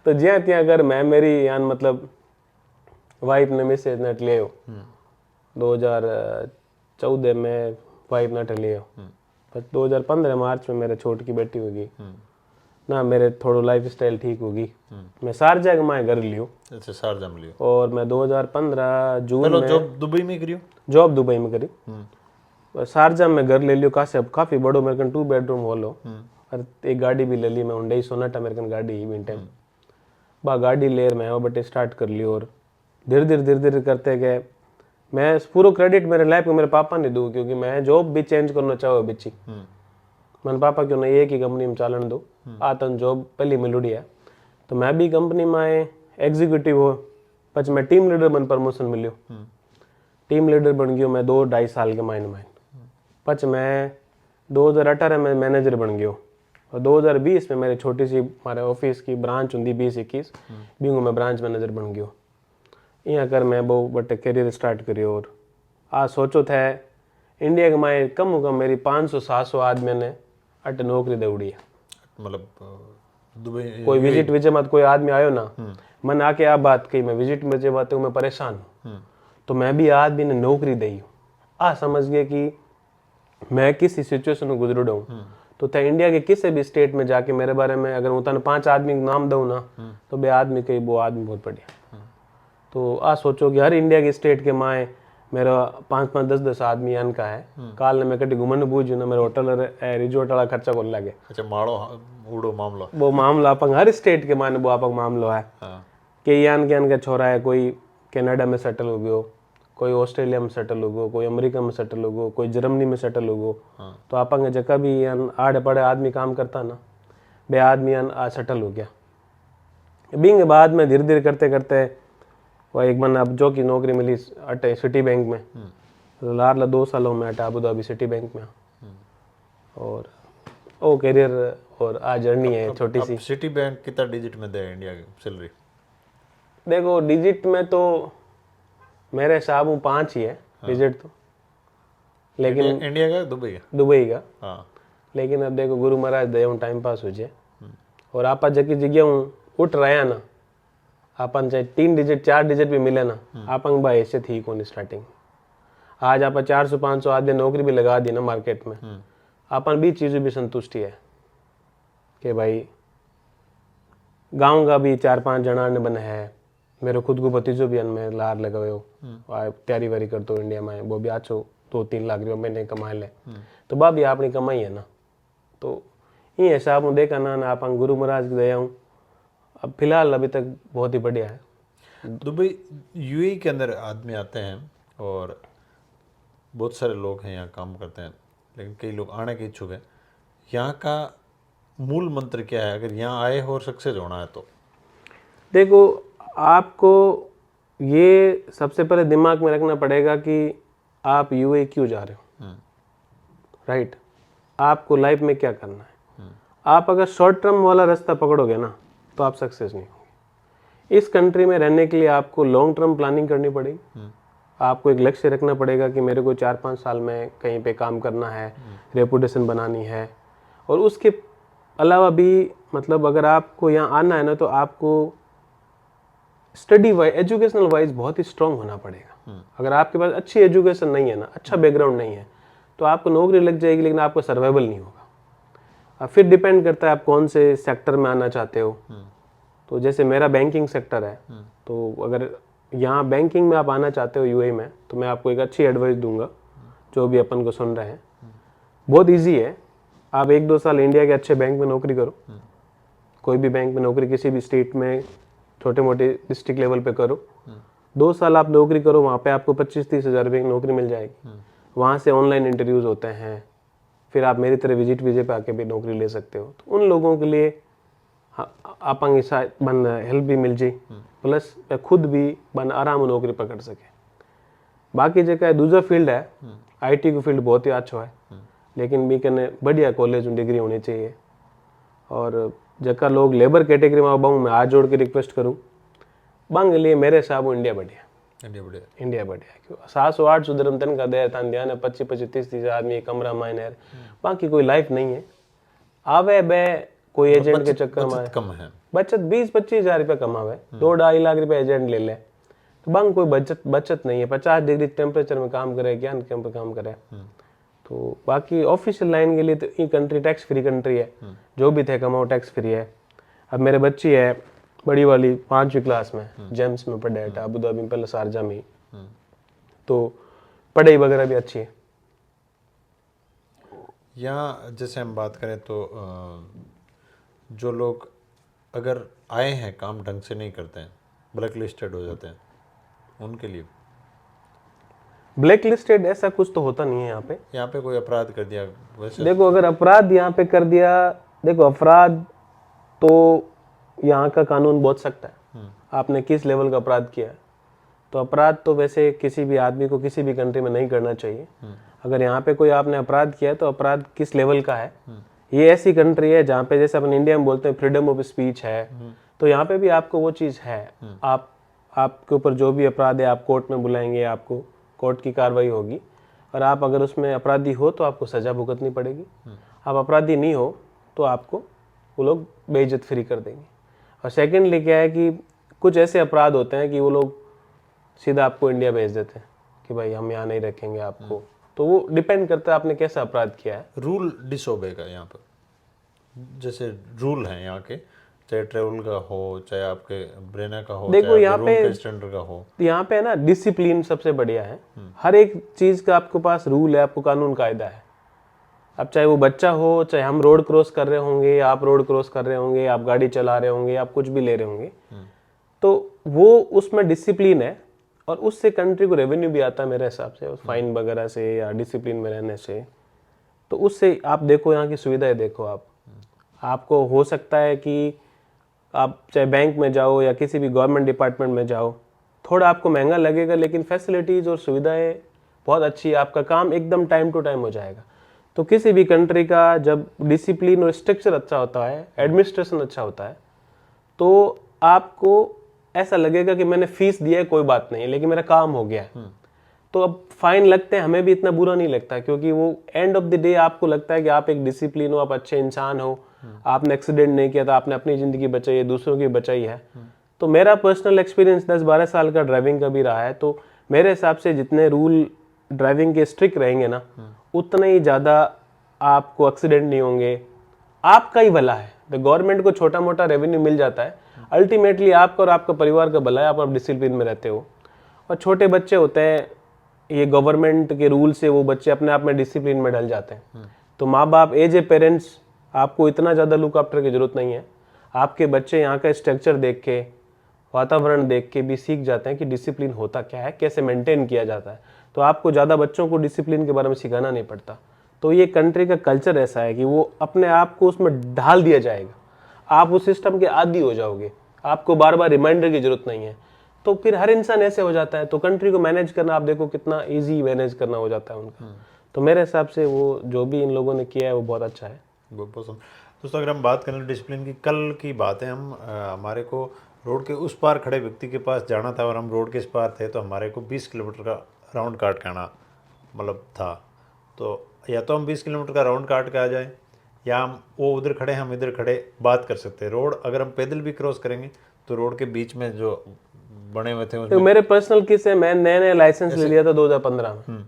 A: तो ज्या त्या अगर मैं मेरी यान मतलब वाइफ ने मैसेज नट लियो 2014 में वाइफ नट लियो, पर 2015 मार्च में मेरे छोट की बेटी होगी ना, मेरे थोड़ा लाइफ स्टाइल ठीक होगी, मैं शारजा के माए घर लियो।
B: अच्छा शारजा में लियो।
A: और मैं 2015 जून में
B: जॉब दुबई में करियो,
A: जॉब दुबई में करी। शारजा में घर ले लियो काफी बड़ो मेरे कन 2 बेडरूम हॉल हो, और एक गाड़ी भी ले ली मैं हुंडई सोनाटा मेरे कन गाड़ी ही टाइम बा गाड़ी लेर मैं वो बटे स्टार्ट कर लियो। और धीरे धीरे करते गए, मैं पूरा क्रेडिट मेरे लाइफ को मेरे पापा ने दूँ, क्योंकि मैं जॉब भी चेंज करना चाहो बिची मन पापा क्यों नहीं एक ही कंपनी में चालन दो आतन जॉब पहली मिलुड़ी है। तो मैं भी कंपनी में एग्जीक्यूटिव हो, पच मैं टीम लीडर बन प्रमोशन मिलियो, टीम लीडर बन गयो मैं 2-2.5 साल के माइन पच मैं 2018 में मैनेजर बन गयो। और 2020 में मेरी छोटी सी हमारे ऑफिस की ब्रांच होंगी 20-21 बिंगो में ब्रांच मैनेजर बन गयो। यहाँ कर मैं बहुत बटे करियर स्टार्ट करियो। और आज सोचो थे इंडिया के माए कम मेरी 500-700 आदमी ने अट नौकरी दौड़ी है।
B: मतलब दुबई
A: कोई विजिट विजय मत कोई आदमी आयो ना मन आके आप बात कही मैं विजिट में जे बात मैं परेशान हूँ, तो मैं भी आदमी ने नौकरी दी आ समझ गए कि मैं किस सिचुएशन में गुजर हूँ। तो थे इंडिया के किसी भी स्टेट में जाके मेरे बारे में अगर उतना 5 आदमी का नाम दूँ ना तो बे आदमी कही वो आदमी बहुत बढ़िया। तो आ सोचो कि हर इंडिया के स्टेट के माए मेरा 5-5 10-10 आदमी यान का है। काल ने मैं कटी घूमन बूझू ना मेरे होटल रिजोर्ट वाला खर्चा को लगे।
B: अच्छा माड़ो उड़ो मामला
A: वो मामला अपन हर स्टेट के माने वो अपन मामलो है कि यान के छोरा है, कोई कनाडा में सेटल हो गयो, कोई ऑस्ट्रेलिया में सेटल हो गयो, कोई अमेरिका में सेटल हो गयो, कोई जर्मनी में सेटल हो गयो। तो अपन के जगह भी यान आड़े पड़े आदमी काम करता ना बे आदमी यान सेटल हो गया। बिंग बाद में धीरे धीरे करते करते वो एक मन अब जो की नौकरी मिली अटे सिटी बैंक में, लारला 2 सालों में अटे अबू धाबी सिटी बैंक में। और वो करियर और आ जर्नी है छोटी सी।
B: सिटी बैंक कितना डिजिट में दे इंडिया की सैलरी?
A: देखो डिजिट में तो मेरे हिसाब में 5 ही है डिजिट तो, लेकिन
B: इंडिया का
A: दुबई का।
B: हाँ
A: लेकिन अब देखो गुरु महाराज दया टाइम पास हो जाए और आप जगह जगह उठ रहे हैं ना, अपन चाहे 3 डिजिट 4 डिजिट भी मिले ना अपन भाई ऐसे थी कौन स्टार्टिंग। आज आप 400-500 आदमी नौकरी भी लगा दी ना मार्केट में, अपन भी चीज़ों भी संतुष्टि है कि भाई गांव का भी 4-5 जना ने बने है। मेरे खुद को भतीजो भी में लार लगावे हो तैयारी वारी कर दो इंडिया में, वो भी आछो 2-3 लाख रुपये महीने कमा ले, तो बा भी अपनी कमाई है ना। तो ये हिसाब में देखा ना अपन गुरु महाराज की दया हूँ अब फिलहाल अभी तक बहुत ही बढ़िया है।
B: दुबई यूएई के अंदर आदमी आते हैं और बहुत सारे लोग हैं यहाँ काम करते हैं, लेकिन कई लोग आने के इच्छुक हैं। यहाँ का मूल मंत्र क्या है अगर यहाँ आए हो और सक्सेस होना है तो?
A: देखो आपको ये सबसे पहले दिमाग में रखना पड़ेगा कि आप यूएई क्यों जा रहे हो, राइट? आपको लाइफ में क्या करना है। आप अगर शॉर्ट टर्म वाला रास्ता पकड़ोगे ना तो आप सक्सेस नहीं होंगे। इस कंट्री में रहने के लिए आपको लॉन्ग टर्म प्लानिंग करनी पड़ेगी। आपको एक लक्ष्य रखना पड़ेगा कि मेरे को 4-5 साल में कहीं पे काम करना है, रेपुटेशन बनानी है। और उसके अलावा भी मतलब अगर आपको यहाँ आना है ना तो आपको स्टडी वाइज एजुकेशनल वाइज बहुत ही स्ट्रांग होना पड़ेगा। अगर आपके पास अच्छी एजुकेशन नहीं है ना, अच्छा बैकग्राउंड नहीं है, तो आपको नौकरी लग जाएगी लेकिन आपको सर्वाइवल नहीं होगा। अब फिर डिपेंड करता है आप कौन से सेक्टर में आना चाहते हो। तो जैसे मेरा बैंकिंग सेक्टर है, तो अगर यहाँ बैंकिंग में आप आना चाहते हो यूएई में, तो मैं आपको एक अच्छी एडवाइस दूंगा जो भी अपन को सुन रहे हैं। बहुत ईजी है, आप 1-2 साल इंडिया के अच्छे बैंक में नौकरी करो, कोई भी बैंक में नौकरी, किसी भी स्टेट में छोटे मोटे डिस्ट्रिक्ट लेवल पे करो। 2 साल आप नौकरी करो, वहाँ पे आपको 25-30 हज़ार रुपये की नौकरी मिल जाएगी। वहाँ से ऑनलाइन इंटरव्यूज़ होते हैं, फिर आप मेरी तरह विजिट वीजे पे आके भी नौकरी ले सकते हो। तो उन लोगों के लिए आपंगे शायद बन हेल्प भी मिल जाए, प्लस खुद भी बन आराम नौकरी पकड़ सके। बाकी जगह दूसरा फील्ड है, आईटी को फील्ड बहुत ही अच्छा है, लेकिन भी कने बढ़िया कॉलेज में डिग्री होनी चाहिए। और जगह लोग लेबर कैटेगरी में बाहूँ, मैं हाथ जोड़ के रिक्वेस्ट करूँ, बांग लिए मेरे हिसाब इंडिया बढ़िया, इंडिया बढ़िया। क्यों 700-800 दरम तनख्वाह दे था ध्यान है, 25-30 आदमी कमरा माइनर, बाकी कोई लाइफ नहीं है। आवे बे कोई एजेंट के चक्कर में
B: कम है,
A: बचत 20-25 हज़ार रुपये कमावे, 2-2.5 लाख रुपये एजेंट ले ले, तो बांग कोई बचत नहीं है। 50 डिग्री टेम्परेचर में काम करे, ज्ञान कैंप काम करे। तो बाकी ऑफिशियल लाइन के लिए तो ये कंट्री टैक्स फ्री कंट्री है, जो भी थे कमाओ टैक्स फ्री है। अब मेरे बच्ची है बड़ी वाली 5वीं क्लास में, जेम्स में पढ़े है, अबू धाबी में, पहले शारजा में, तो पढ़ाई वगैरह भी अच्छी है।
B: यहाँ जैसे हम बात करें तो जो लोग अगर आए हैं काम ढंग से नहीं करते हैं, ब्लैक लिस्टेड हो जाते हैं, उनके लिए
A: ब्लैक लिस्टेड ऐसा कुछ तो होता नहीं है
B: यहाँ पे कोई अपराध कर दिया वैसे।
A: देखो अगर अपराध यहाँ पे कर दिया, देखो अपराध तो यहाँ का कानून बहुत सख्त है, आपने किस लेवल का अपराध किया है। तो अपराध तो वैसे किसी भी आदमी को किसी भी कंट्री में नहीं करना चाहिए। अगर यहाँ पे कोई आपने अपराध किया है तो अपराध किस लेवल का है। ये ऐसी कंट्री है जहाँ पे जैसे अपन इंडिया में बोलते हैं फ्रीडम ऑफ स्पीच है, तो यहाँ पे भी आपको वो चीज़ है। आपके ऊपर जो भी अपराध है आप कोर्ट में बुलाएंगे, आपको कोर्ट की कार्रवाई होगी, और आप अगर उसमें अपराधी हो तो आपको सजा भुगतनी पड़ेगी। आप अपराधी नहीं हो तो आपको वो लोग बेइज्जत फ्री कर देंगे। और सेकेंडली क्या है कि कुछ ऐसे अपराध होते हैं कि वो लोग सीधा आपको इंडिया भेज देते हैं कि भाई हम यहाँ नहीं रखेंगे आपको। तो वो डिपेंड करता है आपने कैसा अपराध किया है।
B: रूल डिसोबे का यहाँ पर जैसे रूल हैं यहाँ के, चाहे ट्रेवल का हो, चाहे आपके ब्रेना का हो,
A: देखो यहाँ पे
B: स्टैंडर्ड का हो,
A: यहाँ पे ना डिसिप्लिन सबसे बढ़िया है। हर एक चीज का आपके पास रूल है, आपको कानून कायदा है। अब चाहे वो बच्चा हो, चाहे हम रोड क्रॉस कर रहे होंगे, आप रोड क्रॉस कर रहे होंगे, आप गाड़ी चला रहे होंगे, आप कुछ भी ले रहे होंगे, तो वो उसमें डिसिप्लिन है। और उससे कंट्री को रेवेन्यू भी आता है मेरे हिसाब से, उस फाइन वगैरह से या डिसिप्लिन में रहने से। तो उससे आप देखो यहाँ की सुविधाएं देखो, आपको हो सकता है कि आप चाहे बैंक में जाओ या किसी भी गवर्नमेंट डिपार्टमेंट में जाओ, थोड़ा आपको महंगा लगेगा लेकिन फैसिलिटीज़ और सुविधाएं बहुत अच्छी है, आपका काम एकदम टाइम टू टाइम हो जाएगा। तो किसी भी कंट्री का जब डिसिप्लिन और स्ट्रक्चर अच्छा होता है, एडमिनिस्ट्रेशन अच्छा होता है, तो आपको ऐसा लगेगा कि मैंने फीस दिया है कोई बात नहीं, लेकिन मेरा काम हो गया है। तो अब फाइन लगते हैं, हमें भी इतना बुरा नहीं लगता, क्योंकि वो एंड ऑफ द डे आपको लगता है कि आप एक डिसिप्लिन हो, आप अच्छे इंसान हो, आपने एक्सीडेंट नहीं किया था, आपने अपनी ज़िंदगी बचाई है, दूसरों की बचाई है। तो मेरा पर्सनल एक्सपीरियंस 10-12 साल का ड्राइविंग का भी रहा है। तो मेरे हिसाब से जितने रूल ड्राइविंग के स्ट्रिक्ट रहेंगे ना, उतने ही ज़्यादा आपको एक्सीडेंट नहीं होंगे, आपका ही भला है। तो गवर्नमेंट को छोटा मोटा रेवेन्यू मिल जाता है, अल्टीमेटली आपका और आपका परिवार का भला है, आप डिसिप्लिन में रहते हो। और छोटे बच्चे होते हैं, ये गवर्नमेंट के रूल से वो बच्चे अपने आप में डिसिप्लिन में ढल जाते हैं। तो माँ बाप एज ए पेरेंट्स आपको इतना ज़्यादा लुक आफ्टर की जरूरत नहीं है। आपके बच्चे यहाँ का स्ट्रक्चर देख के, वातावरण देख के भी सीख जाते हैं कि डिसिप्लिन होता क्या है, कैसे मेंटेन किया जाता है। तो आपको ज़्यादा बच्चों को डिसिप्लिन के बारे में सिखाना नहीं पड़ता। तो ये कंट्री का कल्चर ऐसा है कि वो अपने आप को उसमें ढाल दिया जाएगा, आप उस सिस्टम के आदी हो जाओगे, आपको बार बार रिमाइंडर की जरूरत नहीं है। तो फिर हर इंसान ऐसे हो जाता है। तो कंट्री को मैनेज करना आप देखो कितना इजी मैनेज करना हो जाता है उनका। तो मेरे हिसाब से वो जो भी इन लोगों ने किया है वो बहुत अच्छा है।
B: बहुत पसंद। दोस्तों अगर हम बात करें डिसिप्लिन की, कल की बात है, हम हमारे को रोड के उस पार खड़े व्यक्ति के पास जाना था और हम रोड के इस पार थे, तो हमारे को 20 किलोमीटर का राउंड काट के आना मतलब था। तो या तो हम 20 किलोमीटर का राउंड काट के आ जाएं, या वो उधर खड़े हम इधर खड़े बात कर सकते हैं। रोड अगर हम पैदल भी क्रॉस करेंगे तो रोड के बीच में जो बने हुए थे
A: तो
B: उसमें
A: मेरे पर्सनल किस्से, मैं नए नए लाइसेंस ले लिया था 2015 में।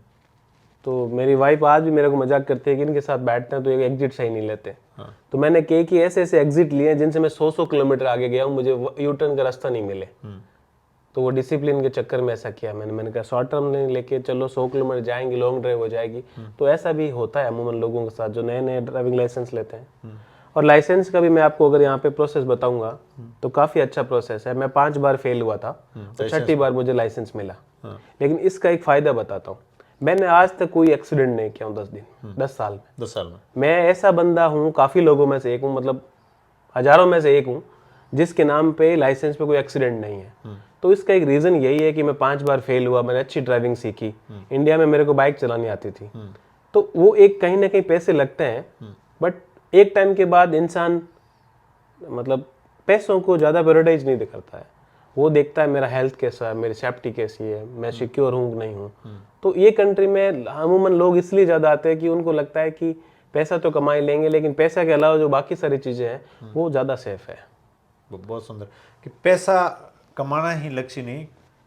A: तो मेरी वाइफ आज भी मेरे को मजाक करती है कि इनके साथ बैठते हैं तो एक एग्जिट सही नहीं लेते। तो मैंने कई कि ऐसे ऐसे एग्जिट लिए जिनसे मैं 100 किलोमीटर आगे गया हूँ, मुझे यू टर्न का रास्ता नहीं मिले। तो वो डिसिप्लिन के चक्कर में ऐसा किया मैंने कहा शॉर्ट टर्म नहीं लेके चलो 100 किलोमीटर जाएंगे, लॉन्ग ड्राइव हो जाएगी। तो ऐसा भी होता है अमूमन लोगों के साथ जो नए नए ड्राइविंग लाइसेंस लेते हैं। और लाइसेंस का भी मैं आपको अगर यहाँ पे प्रोसेस बताऊंगा तो काफ़ी अच्छा प्रोसेस है। मैं 5 बार फेल हुआ था, तो 6ठी बार मुझे लाइसेंस मिला। लेकिन इसका एक फ़ायदा बताता हूँ, मैंने आज तक कोई एक्सीडेंट नहीं किया हूँ 10 साल में।
B: 10 साल में
A: मैं ऐसा बंदा हूँ, काफ़ी लोगों में से एक हूँ, मतलब हजारों में से एक हूँ जिसके नाम पे लाइसेंस पे कोई एक्सीडेंट नहीं है। तो इसका एक रीज़न यही है कि मैं 5 बार फेल हुआ, मैंने अच्छी ड्राइविंग सीखी। इंडिया में मेरे को बाइक चलानी आती थी। तो वो एक कहीं ना कहीं पैसे लगते हैं, बट एक टाइम के बाद इंसान मतलब पैसों को ज़्यादा प्रायोरिटाइज नहीं करता है। वो देखता है मेरा हेल्थ कैसा है, मेरी सेफ्टी कैसी है, मैं सिक्योर हूँ कि नहीं हूँ। तो ये कंट्री में अमूमन लोग इसलिए ज़्यादा आते हैं कि उनको लगता है कि पैसा तो कमा ही लेंगे, लेकिन पैसा के अलावा जो बाकी सारी चीज़ें हैं वो ज़्यादा सेफ है।
B: बहुत सुंदर कि पैसा कमाना ही लक्ष्य नहीं,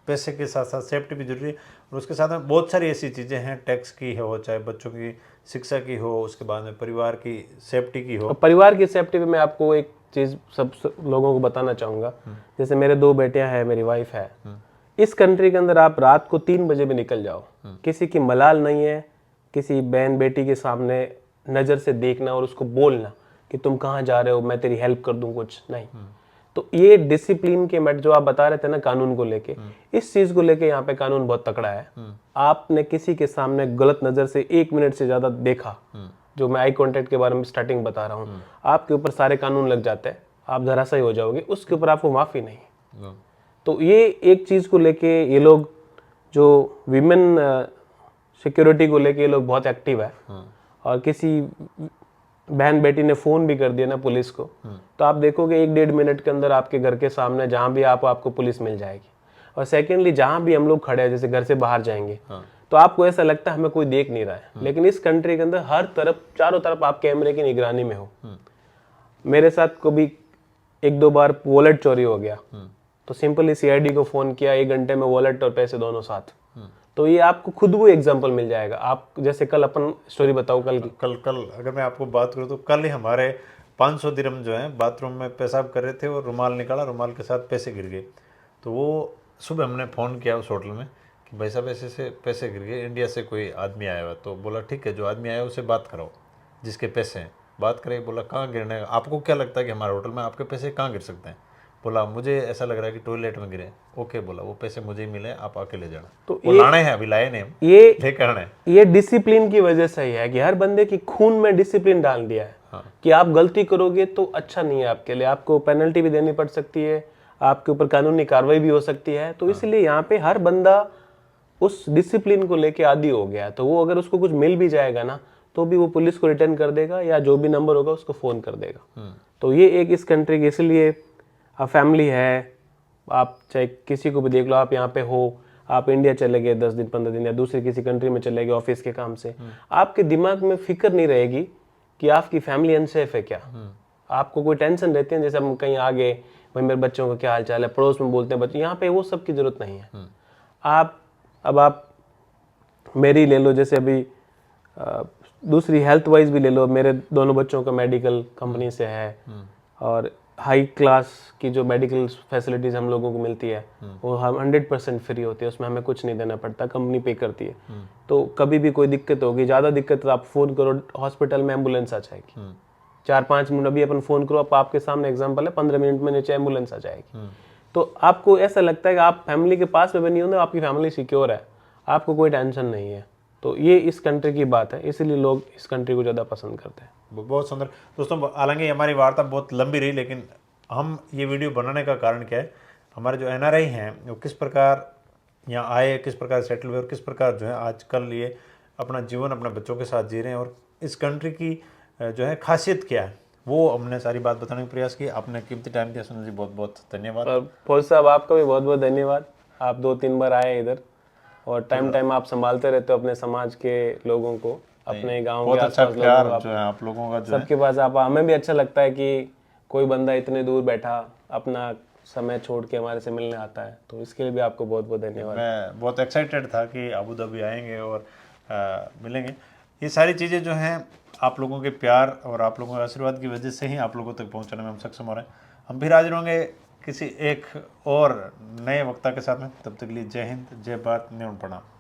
B: पैसे के साथ साथ सेफ्टी भी जरूरी है। और उसके साथ में बहुत सारी ऐसी चीज़ें हैं, टैक्स की हो, चाहे बच्चों की शिक्षा की हो, उसके बाद में परिवार की सेफ्टी की हो।
A: और परिवार की सेफ्टी पे मैं आपको एक चीज़ सब लोगों को बताना चाहूँगा। जैसे मेरे 2 बेटियां हैं, मेरी वाइफ है। इस कंट्री के अंदर आप रात को 3 बजे भी निकल जाओ, किसी की मलाल नहीं है किसी बहन बेटी के सामने नज़र से देखना और उसको बोलना कि तुम कहाँ जा रहे हो, मैं तेरी हेल्प कर दूँ, कुछ नहीं। तो ये डिसिप्लिन के मैटर जो आप बता रहे थे ना कानून को लेके, इस चीज़ को लेके यहाँ पे कानून बहुत तकड़ा है। आपने किसी के सामने गलत नज़र से 1 मिनट से ज़्यादा देखा, जो मैं आई कांटेक्ट के बारे में स्टार्टिंग बता रहा हूँ, आपके ऊपर सारे कानून लग जाते हैं, आप धराशायी हो जाओगे, उसके ऊपर आपको माफ़ी नहीं। तो ये एक चीज़ को लेके ये लोग जो विमेन सिक्योरिटी को लेके ये लोग बहुत एक्टिव है। और किसी बहन बेटी ने फ़ोन भी कर दिया ना पुलिस को, तो आप देखोगे 1-1.5 मिनट के अंदर आपके घर के सामने जहाँ भी आपको पुलिस मिल जाएगी। और सेकेंडली जहाँ भी हम लोग खड़े हैं, जैसे घर से बाहर जाएंगे तो आपको ऐसा लगता है हमें कोई देख नहीं रहा है, लेकिन इस कंट्री के अंदर हर तरफ चारों तरफ आप कैमरे की निगरानी में हो। मेरे साथ कभी 1-2 बार वॉलेट चोरी हो गया, तो सिंपली सीआईडी को फ़ोन किया, 1 घंटे में वॉलेट और पैसे दोनों साथ। तो ये आपको खुद वो एग्जाम्पल मिल जाएगा। आप जैसे कल अपन स्टोरी बताओ कल की।
B: कल अगर मैं आपको बात करूँ तो कल ही हमारे 500 दिरहम जो है बाथरूम में पेशाब कर रहे थे और रुमाल निकाला, रुमाल के साथ पैसे गिर गए। तो वो सुबह हमने फ़ोन किया उस होटल में कि भाई साहब ऐसे से पैसे गिर गए, इंडिया से कोई आदमी आया हुआ। तो बोला ठीक है, जो आदमी आया उससे बात कराओ जिसके पैसे हैं। बात करे, बोला कहाँ गिरने, आपको क्या लगता है कि हमारे होटल में आपके पैसे कहाँ गिर सकते हैं? बोला मुझे ऐसा लग रहा है कि टॉयलेट में गिरे। ओके, बोला वो पैसे मुझे ही मिले, आप आके ले जाना।
A: तो
B: वो लाने हैं, अभी लाए नहीं हम,
A: ये
B: लेकर आने हैं।
A: ये डिसिप्लिन की वजह से ही है कि हर बंदे की खून में डिसिप्लिन डाल दिया है। कि आप गलती करोगे तो अच्छा नहीं है आपके लिए, आपको पेनल्टी भी देनी पड़ सकती है, आपके ऊपर कानूनी कार्रवाई भी हो सकती है। तो इसलिए यहाँ पे हर बंदा उस डिसिप्लिन को लेके आदी हो गया है। तो वो अगर उसको कुछ मिल भी जाएगा ना, तो भी वो पुलिस को रिटर्न कर देगा या जो भी नंबर होगा उसको फ़ोन कर देगा। तो ये एक इस कंट्री की, इसलिए आप फैमिली है, आप चाहे किसी को भी देख लो, आप यहाँ पे हो, आप इंडिया चले गए 10 दिन 15 दिन या दूसरी किसी कंट्री में चले गए ऑफिस के काम से, आपके दिमाग में फिक्र नहीं रहेगी कि आपकी फैमिली अनसेफ है क्या। आपको कोई टेंशन रहती है, जैसे हम कहीं आ गए, भाई मेरे बच्चों का क्या हाल चाल है, पड़ोस में बोलते हैं बच्चे, यहाँ पे वो सब की जरूरत नहीं है। आप मेरी ले लो, जैसे अभी दूसरी हेल्थ वाइज भी ले लो, मेरे दोनों बच्चों का मेडिकल कंपनी से है और हाई क्लास की जो मेडिकल फैसिलिटीज़ हम लोगों को मिलती है वो हम 100% फ्री होती है, उसमें हमें कुछ नहीं देना पड़ता, कंपनी पे करती है। तो कभी भी कोई दिक्कत होगी, ज़्यादा दिक्कत तो आप फ़ोन करो, हॉस्पिटल में एम्बुलेंस आ जाएगी। 4-5 मिनट अभी अपन फ़ोन करो, आपके सामने एग्जाम्पल है, 15 मिनट में नीचे एम्बुलेंस आ जाएगी। तो आपको ऐसा लगता है कि आप फैमिली के पास में भी नहीं होंगे, आपकी फैमिली सिक्योर है, आपको कोई टेंशन नहीं है। तो ये इस कंट्री की बात है, इसीलिए लोग इस कंट्री को ज़्यादा पसंद करते हैं।
B: बहुत सुंदर दोस्तों, हालांकि हमारी वार्ता बहुत लंबी रही, लेकिन हम ये वीडियो बनाने का कारण क्या है, हमारे जो एनआरआई हैं वो किस प्रकार यहाँ आए, किस प्रकार सेटल हुए और किस प्रकार जो है आजकल ये अपना जीवन अपने बच्चों के साथ जी रहे हैं, और इस कंट्री की जो है खासियत क्या है, वो हमने सारी बात बताने का प्रयास किया। आपने कीमती टाइम दिया, सुनील जी बहुत बहुत धन्यवाद।
A: और फौज साहब आपका भी बहुत बहुत धन्यवाद, आप 2-3 बार आए इधर और टाइम आप संभालते रहते हो अपने समाज के लोगों को, अपने गांव
B: बहुत
A: के
B: अच्छा
A: आसपास
B: प्यार
A: लोगों
B: जो है आप लोगों का जो है।
A: सबके पास आप, हमें भी अच्छा लगता है कि कोई बंदा इतने दूर बैठा अपना समय छोड़ के हमारे से मिलने आता है, तो इसके लिए भी आपको बहुत बहुत धन्यवाद।
B: मैं बहुत एक्साइटेड था कि अबू धाबी आएंगे और मिलेंगे। ये सारी चीज़ें जो हैं आप लोगों के प्यार और आप लोगों के आशीर्वाद की वजह से ही आप लोगों तक पहुंचाने में हम सक्षम हो रहे हैं। हम फिर हाजिर होंगे किसी एक और नए वक्ता के साथ में। तब तक के लिए जय हिंद, जय भारत, न्यून प्रणाम।